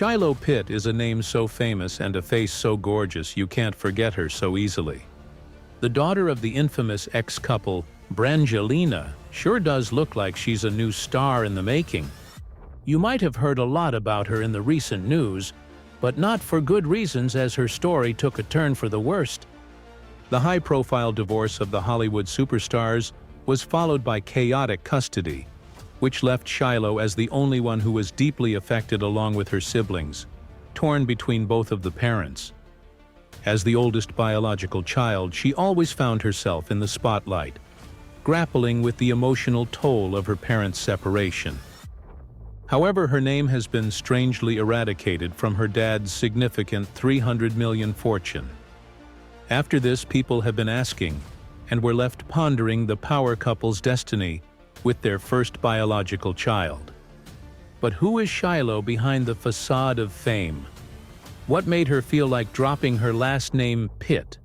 Shiloh Pitt is a name so famous and a face so gorgeous you can't forget her so easily. The daughter of the infamous ex-couple, Brangelina, sure does look like she's a new star in the making. You might have heard a lot about her in the recent news, but not for good reasons, as her story took a turn for the worst. The high-profile divorce of the Hollywood superstars was followed by chaotic custody, which left Shiloh as the only one who was deeply affected along with her siblings, torn between both of the parents. As the oldest biological child, she always found herself in the spotlight, grappling with the emotional toll of her parents' separation. However, her name has been strangely eradicated from her dad's significant $300 million fortune. After this, people have been asking, and were left pondering, the power couple's destiny with their first biological child. But who is Shiloh behind the facade of fame? What made her feel like dropping her last name Pitt?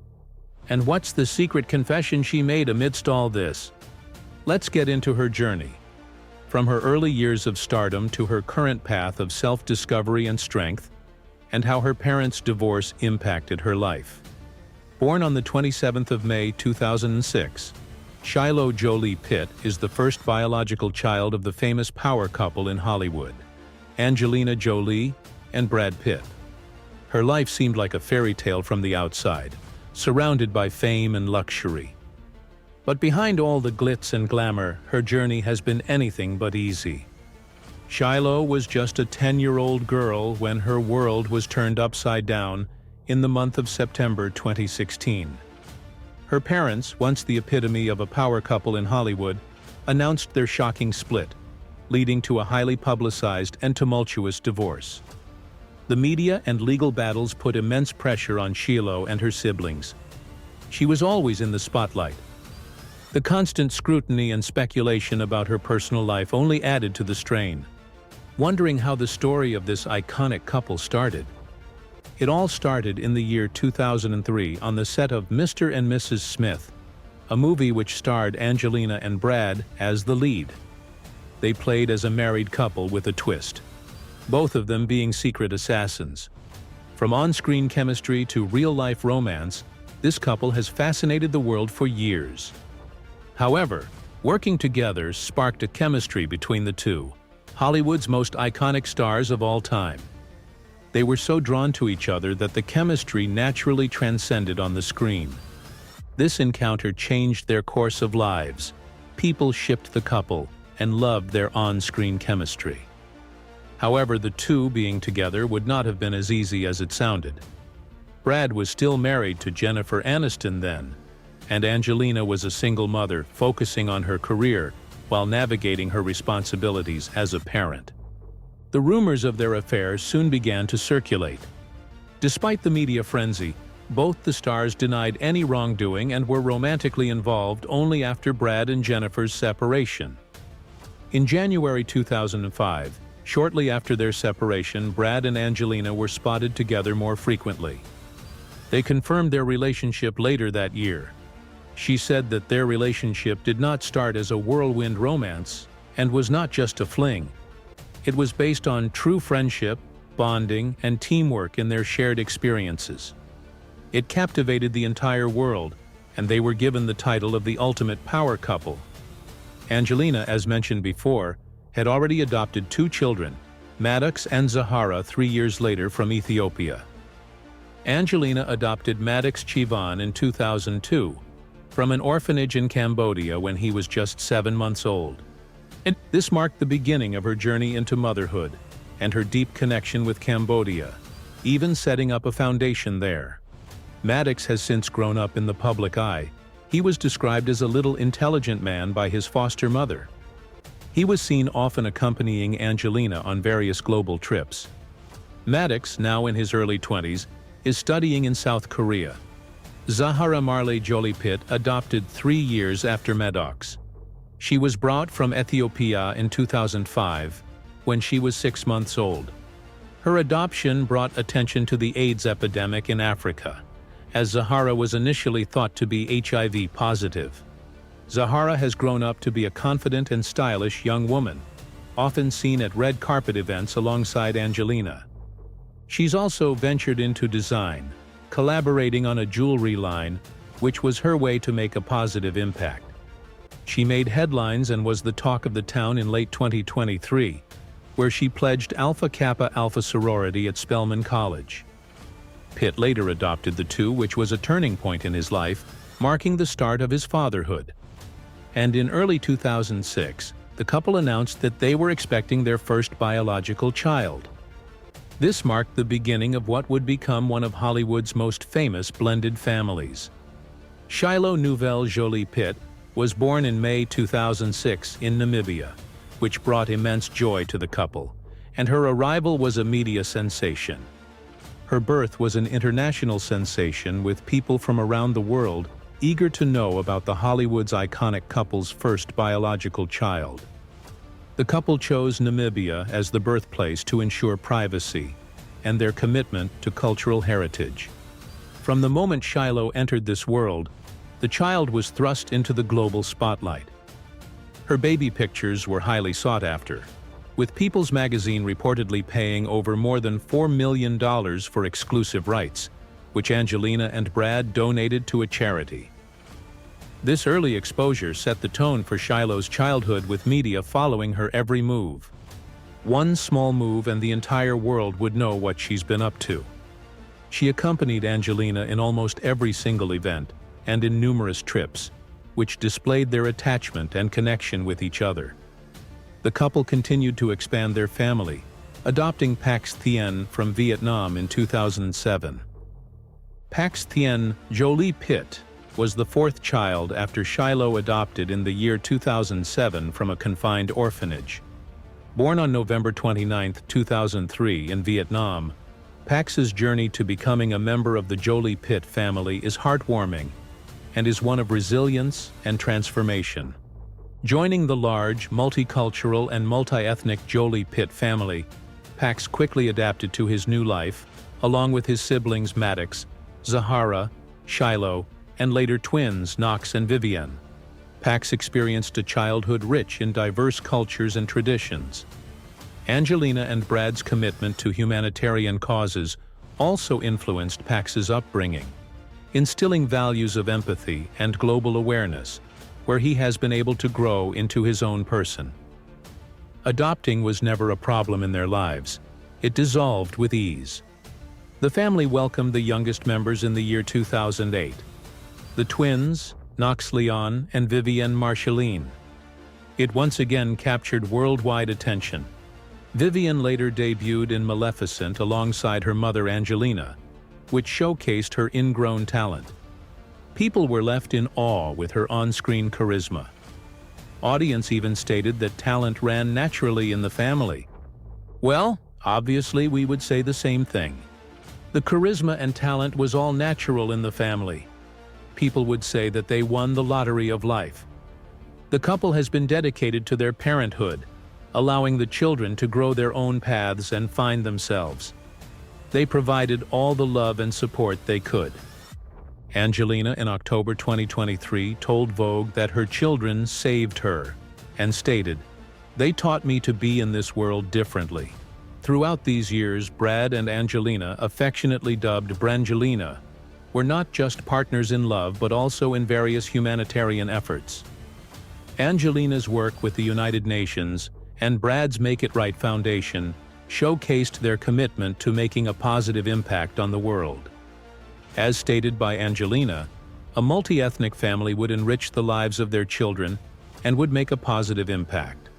And what's the secret confession she made amidst all this? Let's get into her journey. From her early years of stardom to her current path of self-discovery and strength, and how her parents' divorce impacted her life. Born on the 27th of May 2006, Shiloh Jolie-Pitt is the first biological child of the famous power couple in Hollywood, Angelina Jolie and Brad Pitt. Her life seemed like a fairy tale from the outside, surrounded by fame and luxury. But behind all the glitz and glamour, her journey has been anything but easy. Shiloh was just a 10-year-old girl when her world was turned upside down in the month of September 2016. Her parents, once the epitome of a power couple in Hollywood, announced their shocking split, leading to a highly publicized and tumultuous divorce. The media and legal battles put immense pressure on Shiloh and her siblings. She was always in the spotlight. The constant scrutiny and speculation about her personal life only added to the strain. Wondering how the story of this iconic couple started. It all started in the year 2003 on the set of Mr. and Mrs. Smith, a movie which starred Angelina and Brad as the lead. They played as a married couple with a twist, both of them being secret assassins. From on-screen chemistry to real-life romance, this couple has fascinated the world for years. However, working together sparked a chemistry between the two, Hollywood's most iconic stars of all time. They were so drawn to each other that the chemistry naturally transcended on the screen. This encounter changed their course of lives. People shipped the couple and loved their on-screen chemistry. However, the two being together would not have been as easy as it sounded. Brad was still married to Jennifer Aniston then, and Angelina was a single mother focusing on her career while navigating her responsibilities as a parent. The rumors of their affair soon began to circulate. Despite the media frenzy, both the stars denied any wrongdoing and were romantically involved only after Brad and Jennifer's separation. In January 2005, shortly after their separation, Brad and Angelina were spotted together more frequently. They confirmed their relationship later that year. She said that their relationship did not start as a whirlwind romance and was not just a fling. It was based on true friendship, bonding, and teamwork in their shared experiences. It captivated the entire world, and they were given the title of the ultimate power couple. Angelina, as mentioned before, had already adopted 2 children, Maddox and Zahara, 3 years later from Ethiopia. Angelina adopted Maddox Chivan in 2002 from an orphanage in Cambodia when he was just 7 months old. This marked the beginning of her journey into motherhood and her deep connection with Cambodia, even setting up a foundation there. Maddox has since grown up in the public eye. He was described as a little intelligent man by his foster mother. He was seen often accompanying Angelina on various global trips. Maddox, now in his early 20s, is studying in South Korea. Zahara Marley Jolie-Pitt adopted 3 years after Maddox. She was brought from Ethiopia in 2005, when she was 6 months old. Her adoption brought attention to the AIDS epidemic in Africa, as Zahara was initially thought to be HIV positive. Zahara has grown up to be a confident and stylish young woman, often seen at red carpet events alongside Angelina. She's also ventured into design, collaborating on a jewelry line, which was her way to make a positive impact. She made headlines and was the talk of the town in late 2023, where she pledged Alpha Kappa Alpha sorority at Spelman College. Pitt later adopted the two, which was a turning point in his life, marking the start of his fatherhood. And in early 2006, the couple announced that they were expecting their first biological child. This marked the beginning of what would become one of Hollywood's most famous blended families. Shiloh Jolie-Pitt was born in May 2006 in Namibia, which brought immense joy to the couple, and her arrival was a media sensation. Her birth was an international sensation, with people from around the world eager to know about the Hollywood's iconic couple's first biological child. The couple chose Namibia as the birthplace to ensure privacy and their commitment to cultural heritage. From the moment Shiloh entered this world, the child was thrust into the global spotlight. Her baby pictures were highly sought after, with People's Magazine reportedly paying over more than $4 million for exclusive rights, which Angelina and Brad donated to a charity. This early exposure set the tone for Shiloh's childhood, with media following her every move. One small move and the entire world would know what she's been up to. She accompanied Angelina in almost every single event and in numerous trips, which displayed their attachment and connection with each other. The couple continued to expand their family, adopting Pax Thien from Vietnam in 2007. Pax Thien Jolie-Pitt was the fourth child after Shiloh adopted in the year 2007 from a confined orphanage. Born on November 29, 2003 in Vietnam, Pax's journey to becoming a member of the Jolie-Pitt family is heartwarming and is one of resilience and transformation. Joining the large, multicultural and multi-ethnic Jolie-Pitt family, Pax quickly adapted to his new life, along with his siblings Maddox, Zahara, Shiloh, and later twins Knox and Vivienne. Pax experienced a childhood rich in diverse cultures and traditions. Angelina and Brad's commitment to humanitarian causes also influenced Pax's upbringing, instilling values of empathy and global awareness, where he has been able to grow into his own person. Adopting was never a problem in their lives. It dissolved with ease. The family welcomed the youngest members in the year 2008. The twins, Knox Leon and Vivienne Marceline. It once again captured worldwide attention. Vivienne later debuted in Maleficent alongside her mother Angelina, which showcased her ingrown talent. People were left in awe with her on-screen charisma. Audience even stated that talent ran naturally in the family. Well, obviously we would say the same thing. The charisma and talent was all natural in the family. People would say that they won the lottery of life. The couple has been dedicated to their parenthood, allowing the children to grow their own paths and find themselves. They provided all the love and support they could. Angelina, in October 2023, told Vogue that her children saved her, and stated, "They taught me to be in this world differently." Throughout these years, Brad and Angelina, affectionately dubbed Brangelina, were not just partners in love but also in various humanitarian efforts. Angelina's work with the United Nations and Brad's Make It Right Foundation showcased their commitment to making a positive impact on the world. As stated by Angelina, a multi-ethnic family would enrich the lives of their children and would make a positive impact.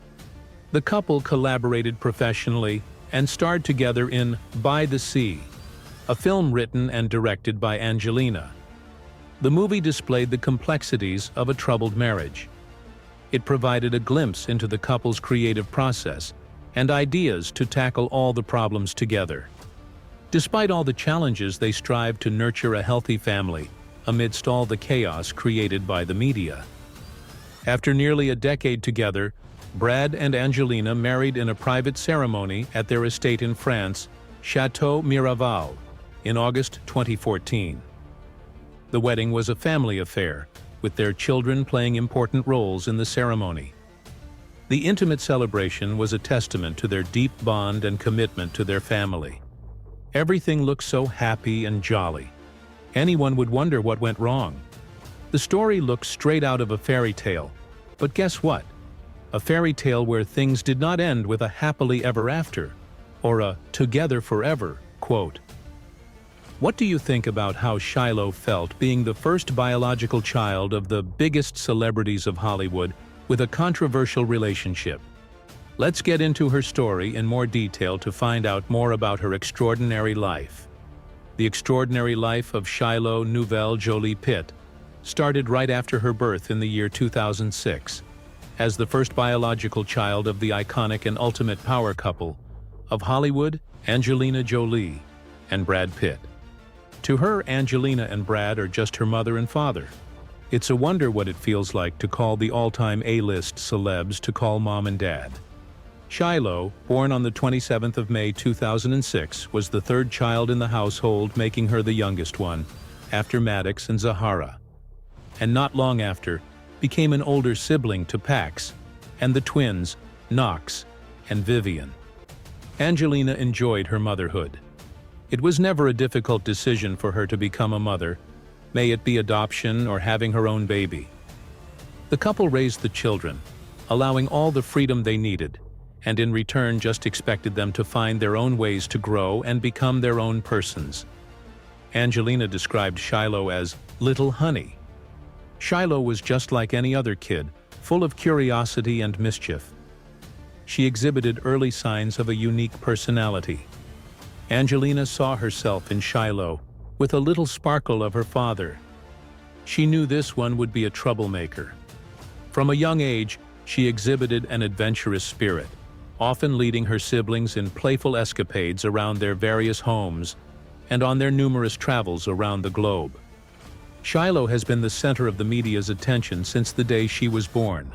The couple collaborated professionally and starred together in By the Sea, a film written and directed by Angelina. The movie displayed the complexities of a troubled marriage. It provided a glimpse into the couple's creative process and ideas to tackle all the problems together. Despite all the challenges, they strived to nurture a healthy family amidst all the chaos created by the media. After nearly a decade together, Brad and Angelina married in a private ceremony at their estate in France, Chateau Miraval, in August 2014. The wedding was a family affair, with their children playing important roles in the ceremony. The intimate celebration was a testament to their deep bond and commitment to their family. Everything looks so happy and jolly. Anyone would wonder what went wrong. The story looks straight out of a fairy tale, but guess what? A fairy tale where things did not end with a happily ever after, or a together forever quote. What do you think about how Shiloh felt being the first biological child of the biggest celebrities of Hollywood with a controversial relationship? Let's get into her story in more detail to find out more about her extraordinary life. The extraordinary life of Shiloh Jolie-Pitt started right after her birth in the year 2006, as the first biological child of the iconic and ultimate power couple of Hollywood, Angelina Jolie and Brad Pitt. To her, Angelina and Brad are just her mother and father. It's a wonder what it feels like to call the all-time A-list celebs to call mom and dad. Shiloh, born on the 27th of May 2006, was the third child in the household, making her the youngest one, after Maddox and Zahara. And not long after, became an older sibling to Pax and the twins, Knox and Vivian. Angelina enjoyed her motherhood. It was never a difficult decision for her to become a mother, may it be adoption or having her own baby. The couple raised the children, allowing all the freedom they needed, and in return just expected them to find their own ways to grow and become their own persons. Angelina described Shiloh as "little honey." Shiloh was just like any other kid, full of curiosity and mischief. She exhibited early signs of a unique personality. Angelina saw herself in Shiloh, with a little sparkle of her father. She knew this one would be a troublemaker. From a young age, she exhibited an adventurous spirit, often leading her siblings in playful escapades around their various homes and on their numerous travels around the globe. Shiloh has been the center of the media's attention since the day she was born.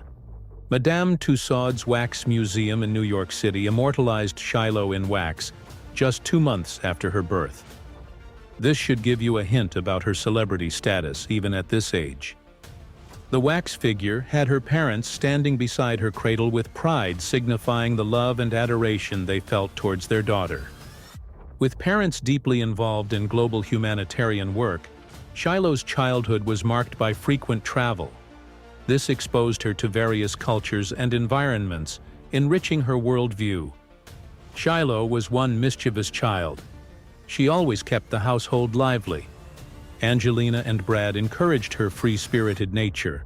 Madame Tussauds Wax Museum in New York City immortalized Shiloh in wax just 2 months after her birth. This should give you a hint about her celebrity status even at this age. The wax figure had her parents standing beside her cradle with pride, signifying the love and adoration they felt towards their daughter. With parents deeply involved in global humanitarian work, Shiloh's childhood was marked by frequent travel. This exposed her to various cultures and environments, enriching her worldview. Shiloh was one mischievous child. She always kept the household lively. Angelina and Brad encouraged her free-spirited nature,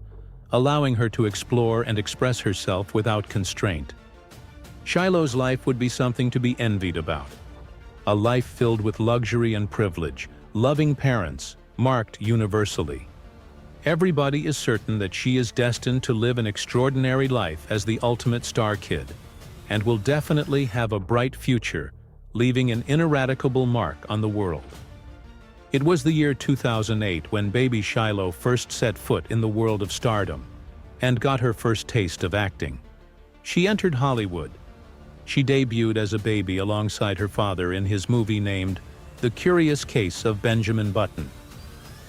allowing her to explore and express herself without constraint. Shiloh's life would be something to be envied about. A life filled with luxury and privilege, loving parents, marked universally. Everybody is certain that she is destined to live an extraordinary life as the ultimate star kid, and will definitely have a bright future, leaving an ineradicable mark on the world. It was the year 2008 when baby Shiloh first set foot in the world of stardom and got her first taste of acting. She entered Hollywood. She debuted as a baby alongside her father in his movie named The Curious Case of Benjamin Button.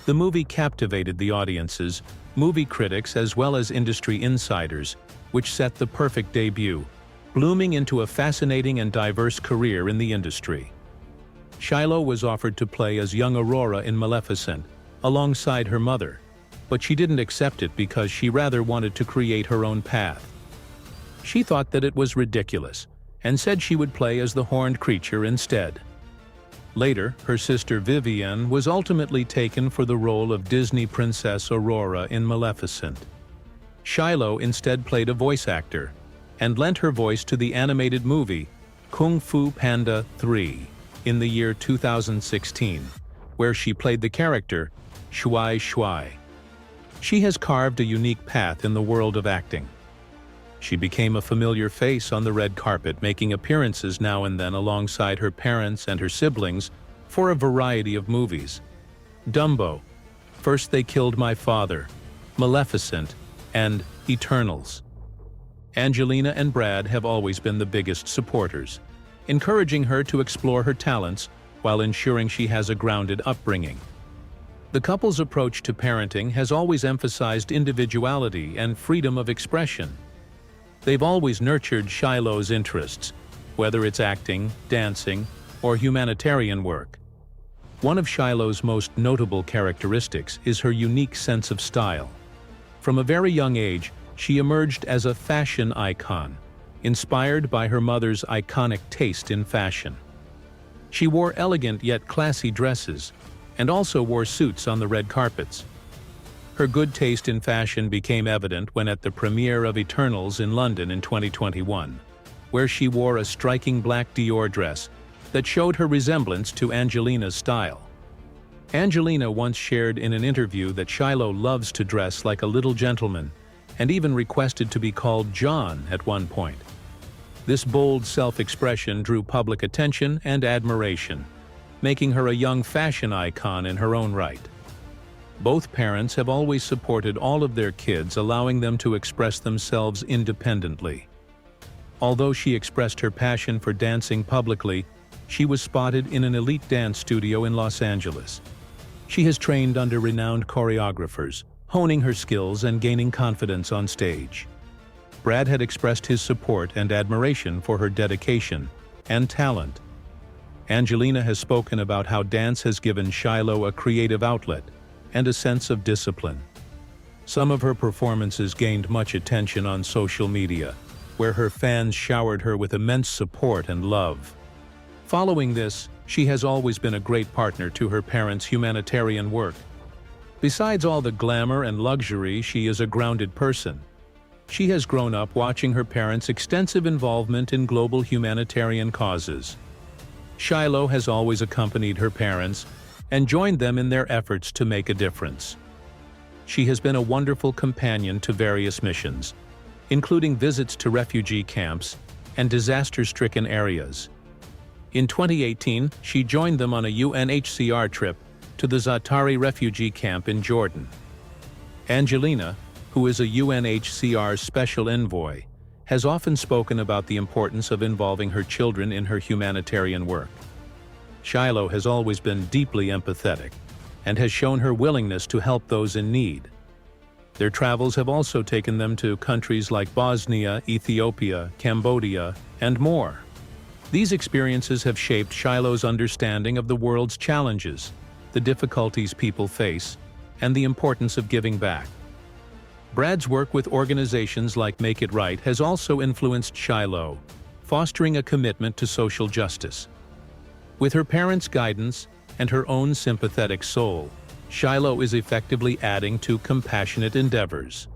The movie captivated the audiences, movie critics, as well as industry insiders, which set the perfect debut, blooming into a fascinating and diverse career in the industry. Shiloh was offered to play as young Aurora in Maleficent, alongside her mother, but she didn't accept it because she rather wanted to create her own path. She thought that it was ridiculous, and said she would play as the horned creature instead. Later, her sister Vivian was ultimately taken for the role of Disney Princess Aurora in Maleficent. Shiloh instead played a voice actor, and lent her voice to the animated movie Kung Fu Panda 3 in the year 2016, where she played the character Shui Shui. She has carved a unique path in the world of acting. She became a familiar face on the red carpet, making appearances now and then alongside her parents and her siblings for a variety of movies. Dumbo, First They Killed My Father, Maleficent, and Eternals. Angelina and Brad have always been the biggest supporters, encouraging her to explore her talents while ensuring she has a grounded upbringing. The couple's approach to parenting has always emphasized individuality and freedom of expression. They've always nurtured Shiloh's interests, whether it's acting, dancing, or humanitarian work. One of Shiloh's most notable characteristics is her unique sense of style. From a very young age, she emerged as a fashion icon, inspired by her mother's iconic taste in fashion. She wore elegant yet classy dresses, and also wore suits on the red carpets. Her good taste in fashion became evident when at the premiere of Eternals in London in 2021, where she wore a striking black Dior dress that showed her resemblance to Angelina's style. Angelina once shared in an interview that Shiloh loves to dress like a little gentleman, and even requested to be called John at one point. This bold self-expression drew public attention and admiration, making her a young fashion icon in her own right. Both parents have always supported all of their kids, allowing them to express themselves independently. Although she expressed her passion for dancing publicly, she was spotted in an elite dance studio in Los Angeles. She has trained under renowned choreographers, honing her skills and gaining confidence on stage. Brad had expressed his support and admiration for her dedication and talent. Angelina has spoken about how dance has given Shiloh a creative outlet and a sense of discipline. Some of her performances gained much attention on social media, where her fans showered her with immense support and love. Following this, she has always been a great partner to her parents' humanitarian work. Besides all the glamour and luxury, she is a grounded person. She has grown up watching her parents' extensive involvement in global humanitarian causes. Shiloh has always accompanied her parents and joined them in their efforts to make a difference. She has been a wonderful companion to various missions, including visits to refugee camps and disaster-stricken areas. In 2018, she joined them on a UNHCR trip to the Zaatari refugee camp in Jordan. Angelina, who is a UNHCR special envoy, has often spoken about the importance of involving her children in her humanitarian work. Shiloh has always been deeply empathetic and has shown her willingness to help those in need. Their travels have also taken them to countries like Bosnia, Ethiopia, Cambodia, and more. These experiences have shaped Shiloh's understanding of the world's challenges, the difficulties people face, and the importance of giving back. Brad's work with organizations like Make It Right has also influenced Shiloh, fostering a commitment to social justice. With her parents' guidance and her own sympathetic soul, Shiloh is effectively adding to compassionate endeavors,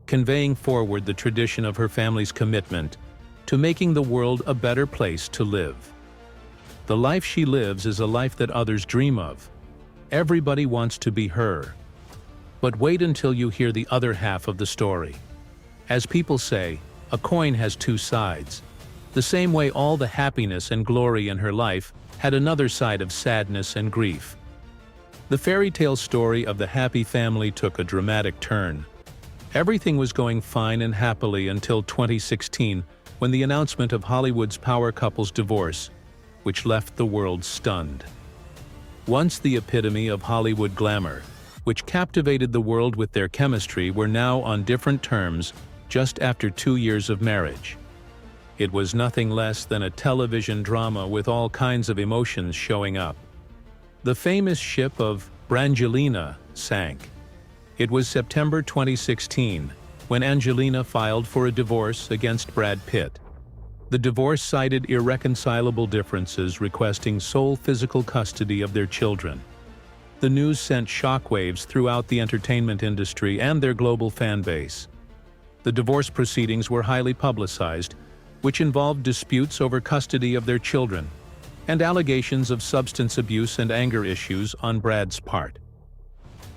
conveying forward the tradition of her family's commitment to making the world a better place to live. The life she lives is a life that others dream of. Everybody wants to be her. But wait until you hear the other half of the story. As people say, a coin has two sides. The same way all the happiness and glory in her life had another side of sadness and grief. The fairy tale story of the happy family took a dramatic turn. Everything was going fine and happily until 2016, when the announcement of Hollywood's power couple's divorce, which left the world stunned. Once the epitome of Hollywood glamour, which captivated the world with their chemistry, were now on different terms just after 2 years of marriage. It was nothing less than a television drama with all kinds of emotions showing up. The famous ship of Brangelina sank. It was September 2016 when Angelina filed for a divorce against Brad Pitt. The divorce cited irreconcilable differences, requesting sole physical custody of their children. The news sent shockwaves throughout the entertainment industry and their global fan base. The divorce proceedings were highly publicized, which involved disputes over custody of their children and allegations of substance abuse and anger issues on Brad's part.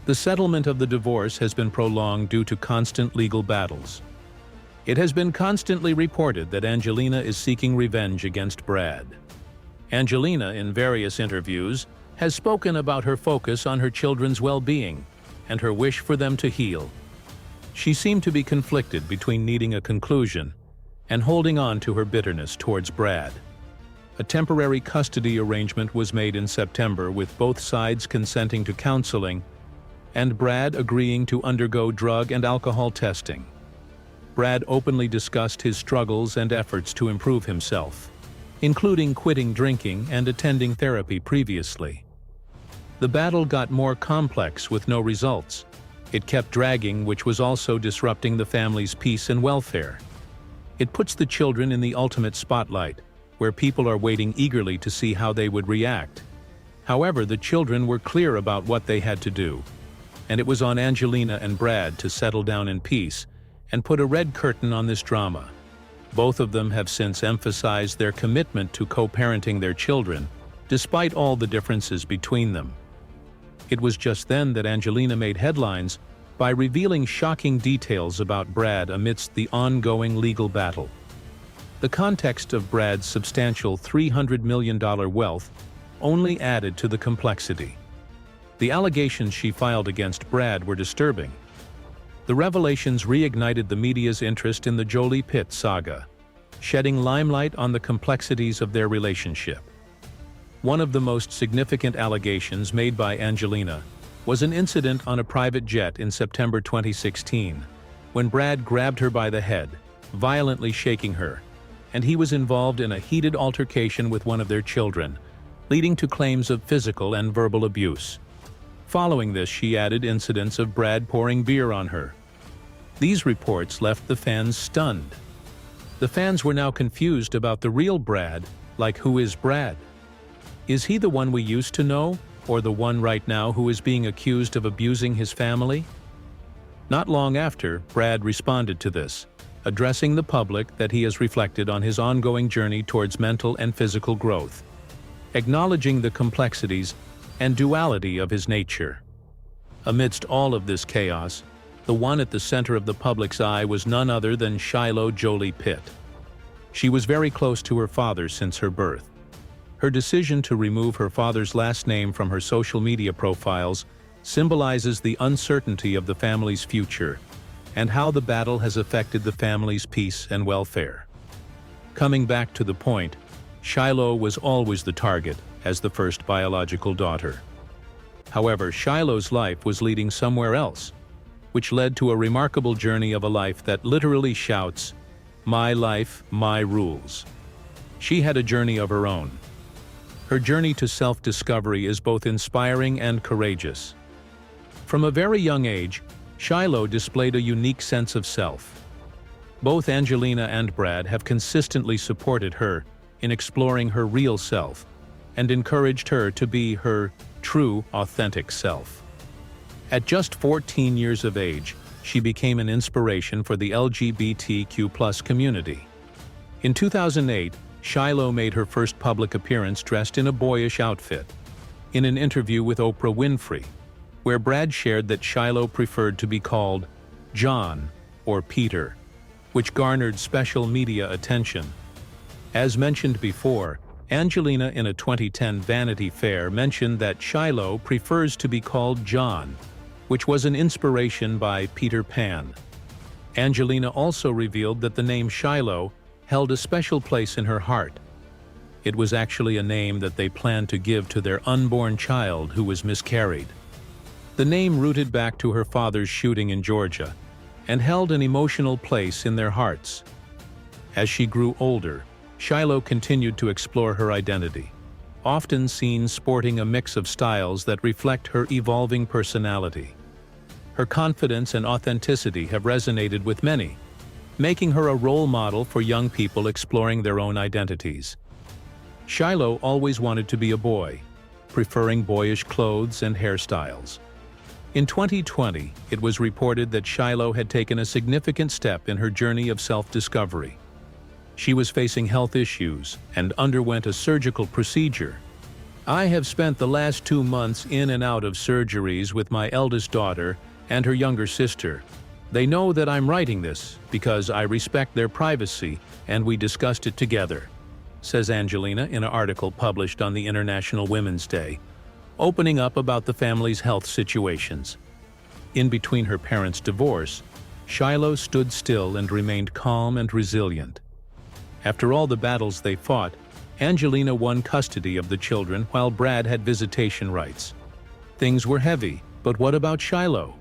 The settlement of the divorce has been prolonged due to constant legal battles. It has been constantly reported that Angelina is seeking revenge against Brad. Angelina, in various interviews, has spoken about her focus on her children's well-being and her wish for them to heal. She seemed to be conflicted between needing a conclusion and holding on to her bitterness towards Brad. A temporary custody arrangement was made in September, with both sides consenting to counseling and Brad agreeing to undergo drug and alcohol testing. Brad openly discussed his struggles and efforts to improve himself. including quitting drinking and attending therapy previously. The battle got more complex with no results. It kept dragging, which was also disrupting the family's peace and welfare. It puts the children in the ultimate spotlight, where people are waiting eagerly to see how they would react. However, the children were clear about what they had to do, and it was on Angelina and Brad to settle down in peace and put a red curtain on this drama. Both of them have since emphasized their commitment to co-parenting their children, despite all the differences between them. It was just then that Angelina made headlines by revealing shocking details about Brad amidst the ongoing legal battle. The context of Brad's substantial $300 million wealth only added to the complexity. The allegations she filed against Brad were disturbing. The revelations reignited the media's interest in the Jolie-Pitt saga, shedding limelight on the complexities of their relationship. One of the most significant allegations made by Angelina was an incident on a private jet in September 2016, when Brad grabbed her by the head, violently shaking her, and he was involved in a heated altercation with one of their children, leading to claims of physical and verbal abuse. Following this, she added incidents of Brad pouring beer on her. These reports left the fans stunned. The fans were now confused about the real Brad, like who is Brad? Is he the one we used to know, or the one right now who is being accused of abusing his family? Not long after, Brad responded to this, addressing the public that he has reflected on his ongoing journey towards mental and physical growth, acknowledging the complexities and duality of his nature. Amidst all of this chaos, the one at the center of the public's eye was none other than Shiloh Jolie-Pitt. She was very close to her father since her birth. Her decision to remove her father's last name from her social media profiles symbolizes the uncertainty of the family's future and how the battle has affected the family's peace and welfare. Coming back to the point, Shiloh was always the target as the first biological daughter. However, Shiloh's life was leading somewhere else, which led to a remarkable journey of a life that literally shouts, "My life, my rules." She had a journey of her own. Her journey to self-discovery is both inspiring and courageous. From a very young age, Shiloh displayed a unique sense of self. Both Angelina and Brad have consistently supported her in exploring her real self and encouraged her to be her true, authentic self. At just 14 years of age, she became an inspiration for the LGBTQ+ community. In 2008, Shiloh made her first public appearance dressed in a boyish outfit, in an interview with Oprah Winfrey, where Brad shared that Shiloh preferred to be called John or Peter, which garnered special media attention. As mentioned before, Angelina in a 2010 Vanity Fair mentioned that Shiloh prefers to be called John, which was an inspiration by Peter Pan. Angelina also revealed that the name Shiloh held a special place in her heart. It was actually a name that they planned to give to their unborn child who was miscarried. The name rooted back to her father's shooting in Georgia and held an emotional place in their hearts. As she grew older, Shiloh continued to explore her identity, often seen sporting a mix of styles that reflect her evolving personality. Her confidence and authenticity have resonated with many, making her a role model for young people exploring their own identities. Shiloh always wanted to be a boy, preferring boyish clothes and hairstyles. In 2020, it was reported that Shiloh had taken a significant step in her journey of self-discovery. She was facing health issues and underwent a surgical procedure. "I have spent the last 2 months in and out of surgeries with my eldest daughter and her younger sister. They know that I'm writing this because I respect their privacy and we discussed it together," says Angelina in an article published on the International Women's Day, opening up about the family's health situations. In between her parents' divorce, Shiloh stood still and remained calm and resilient. After all the battles they fought, Angelina won custody of the children while Brad had visitation rights. Things were heavy, but what about Shiloh?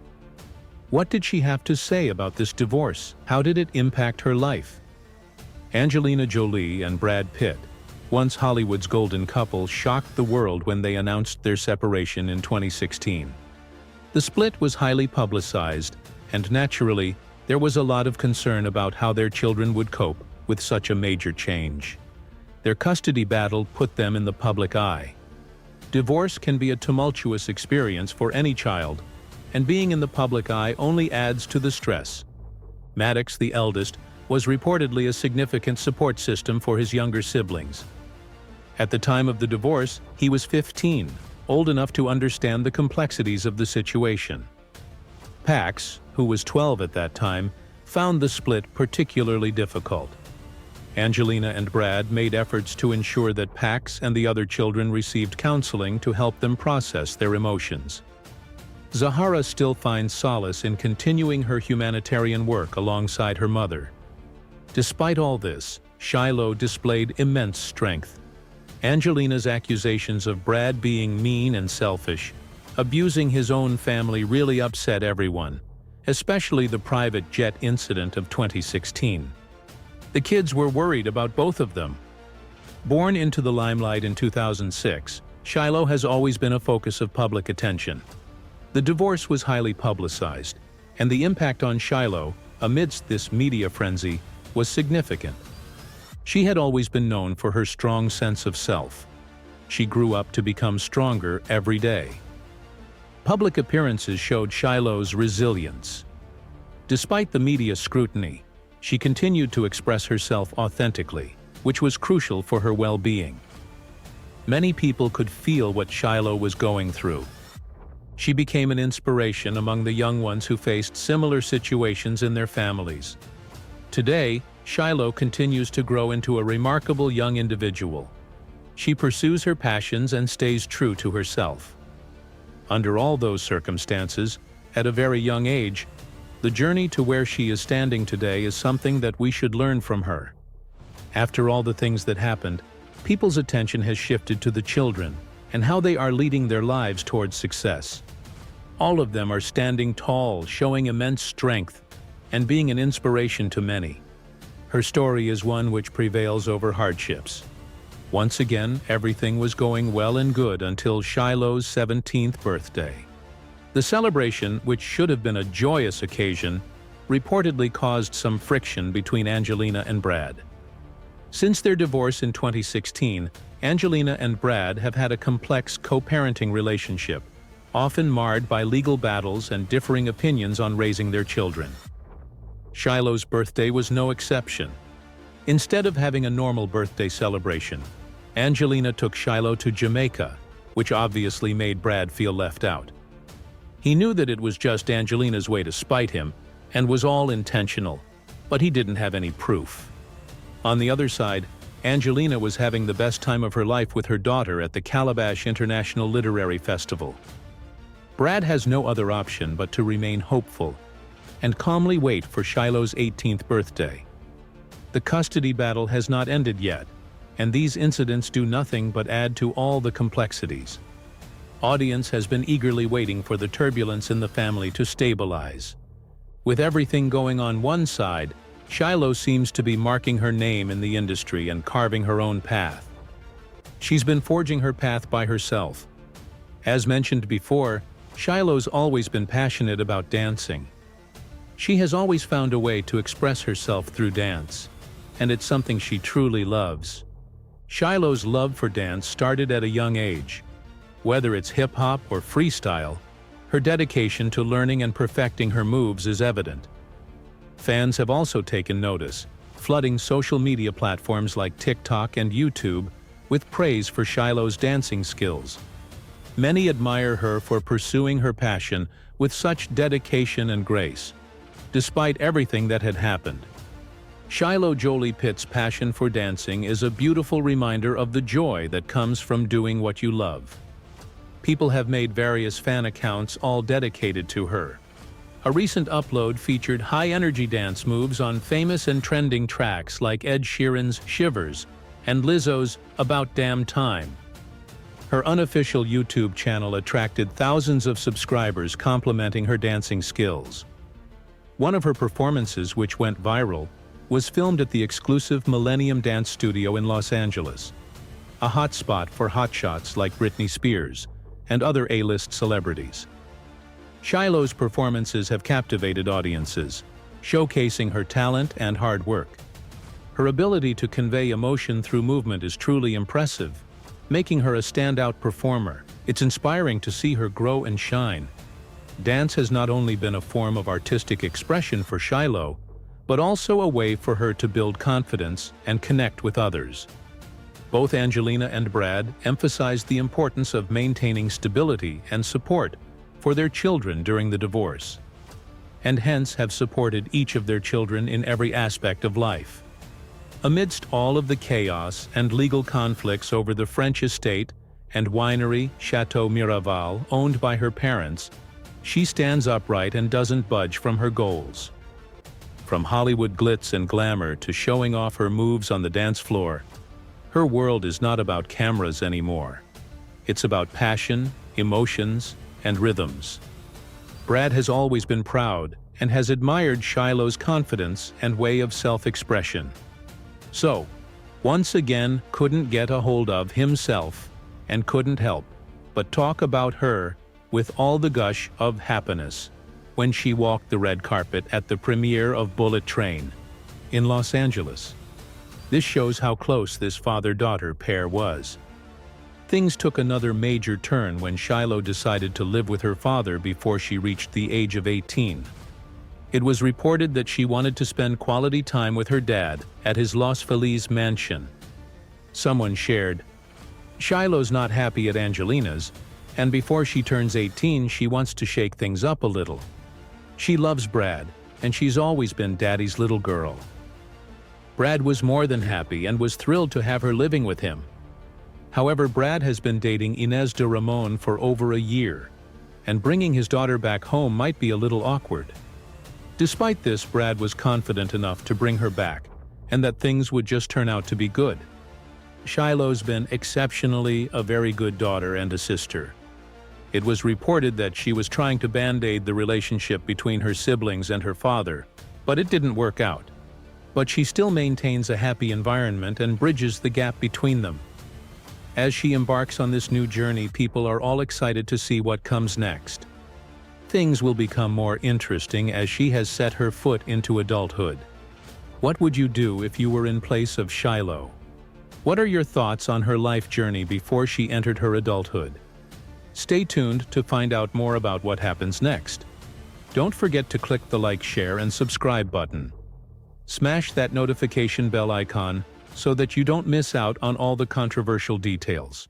What did she have to say about this divorce? How did it impact her life? Angelina Jolie and Brad Pitt once Hollywood's golden couple, shocked the world when they announced their separation in 2016. The split was highly publicized, and naturally, there was a lot of concern about how their children would cope with such a major change. Their custody battle put them in the public eye. Divorce can be a tumultuous experience for any child, and being in the public eye only adds to the stress. Maddox, the eldest, was reportedly a significant support system for his younger siblings. At the time of the divorce, he was 15, old enough to understand the complexities of the situation. Pax, who was 12 at that time, found the split particularly difficult. Angelina and Brad made efforts to ensure that Pax and the other children received counseling to help them process their emotions. Zahara still finds solace in continuing her humanitarian work alongside her mother. Despite all this, Shiloh displayed immense strength. Angelina's accusations of Brad being mean and selfish, abusing his own family, really upset everyone, especially the private jet incident of 2016. The kids were worried about both of them. Born into the limelight in 2006, Shiloh has always been a focus of public attention. The divorce was highly publicized, and the impact on Shiloh, amidst this media frenzy, was significant. She had always been known for her strong sense of self. She grew up to become stronger every day. Public appearances showed Shiloh's resilience. Despite the media scrutiny, she continued to express herself authentically, which was crucial for her well-being. Many people could feel what Shiloh was going through. She became an inspiration among the young ones who faced similar situations in their families. Today, Shiloh continues to grow into a remarkable young individual. She pursues her passions and stays true to herself. Under all those circumstances, at a very young age, the journey to where she is standing today is something that we should learn from her. After all the things that happened, people's attention has shifted to the children and how they are leading their lives towards success. All of them are standing tall, showing immense strength, and being an inspiration to many. Her story is one which prevails over hardships. Once again, everything was going well and good until Shiloh's 17th birthday. The celebration, which should have been a joyous occasion, reportedly caused some friction between Angelina and Brad. Since their divorce in 2016, Angelina and Brad have had a complex co-parenting relationship, often marred by legal battles and differing opinions on raising their children. Shiloh's birthday was no exception. Instead of having a normal birthday celebration, Angelina took Shiloh to Jamaica, which obviously made Brad feel left out. He knew that it was just Angelina's way to spite him, and was all intentional, but he didn't have any proof. On the other side, Angelina was having the best time of her life with her daughter at the Calabash International Literary Festival. Brad has no other option but to remain hopeful and calmly wait for Shiloh's 18th birthday. The custody battle has not ended yet, and these incidents do nothing but add to all the complexities. Audience has been eagerly waiting for the turbulence in the family to stabilize. With everything going on one side, Shiloh seems to be marking her name in the industry and carving her own path. She's been forging her path by herself. As mentioned before, Shiloh's always been passionate about dancing. She has always found a way to express herself through dance, and it's something she truly loves. Shiloh's love for dance started at a young age. Whether it's hip-hop or freestyle, her dedication to learning and perfecting her moves is evident. Fans have also taken notice, flooding social media platforms like TikTok and YouTube with praise for Shiloh's dancing skills. Many admire her for pursuing her passion with such dedication and grace, despite everything that had happened. Shiloh Jolie-Pitt's passion for dancing is a beautiful reminder of the joy that comes from doing what you love. People have made various fan accounts all dedicated to her. A recent upload featured high-energy dance moves on famous and trending tracks like Ed Sheeran's Shivers and Lizzo's About Damn Time. Her unofficial YouTube channel attracted thousands of subscribers complimenting her dancing skills. One of her performances, which went viral, was filmed at the exclusive Millennium Dance Studio in Los Angeles. a hotspot for hotshots like Britney Spears and other A-list celebrities. Shiloh's performances have captivated audiences, showcasing her talent and hard work. Her ability to convey emotion through movement is truly impressive, making her a standout performer. It's inspiring to see her grow and shine. Dance has not only been a form of artistic expression for Shiloh, but also a way for her to build confidence and connect with others. Both Angelina and Brad emphasized the importance of maintaining stability and support for their children during the divorce, and hence have supported each of their children in every aspect of life. Amidst all of the chaos and legal conflicts over the French estate and winery Chateau Miraval owned by her parents, she stands upright and doesn't budge from her goals. From Hollywood glitz and glamour to showing off her moves on the dance floor, her world is not about cameras anymore. It's about passion, emotions, and rhythms. Brad has always been proud and has admired Shiloh's confidence and way of self-expression. So, once again, couldn't get a hold of himself and couldn't help but talk about her with all the gush of happiness when she walked the red carpet at the premiere of Bullet Train in Los Angeles. This shows how close this father-daughter pair was. Things took another major turn when Shiloh decided to live with her father before she reached the age of 18. It was reported that she wanted to spend quality time with her dad at his Los Feliz mansion. Someone shared, "Shiloh's not happy at Angelina's, and before she turns 18 she wants to shake things up a little. She loves Brad, and she's always been Daddy's little girl." Brad was more than happy and was thrilled to have her living with him. However, Brad has been dating Inez de Ramon for over a year, and bringing his daughter back home might be a little awkward. Despite this, Brad was confident enough to bring her back, and that things would just turn out to be good. Shiloh's been exceptionally a very good daughter and a sister. It was reported that she was trying to band-aid the relationship between her siblings and her father, but it didn't work out. But she still maintains a happy environment and bridges the gap between them. As she embarks on this new journey, people are all excited to see what comes next. Things will become more interesting as she has set her foot into adulthood. What would you do if you were in place of Shiloh? What are your thoughts on her life journey before she entered her adulthood? Stay tuned to find out more about what happens next. Don't forget to click the like, share, and subscribe button. Smash that notification bell icon so that you don't miss out on all the controversial details.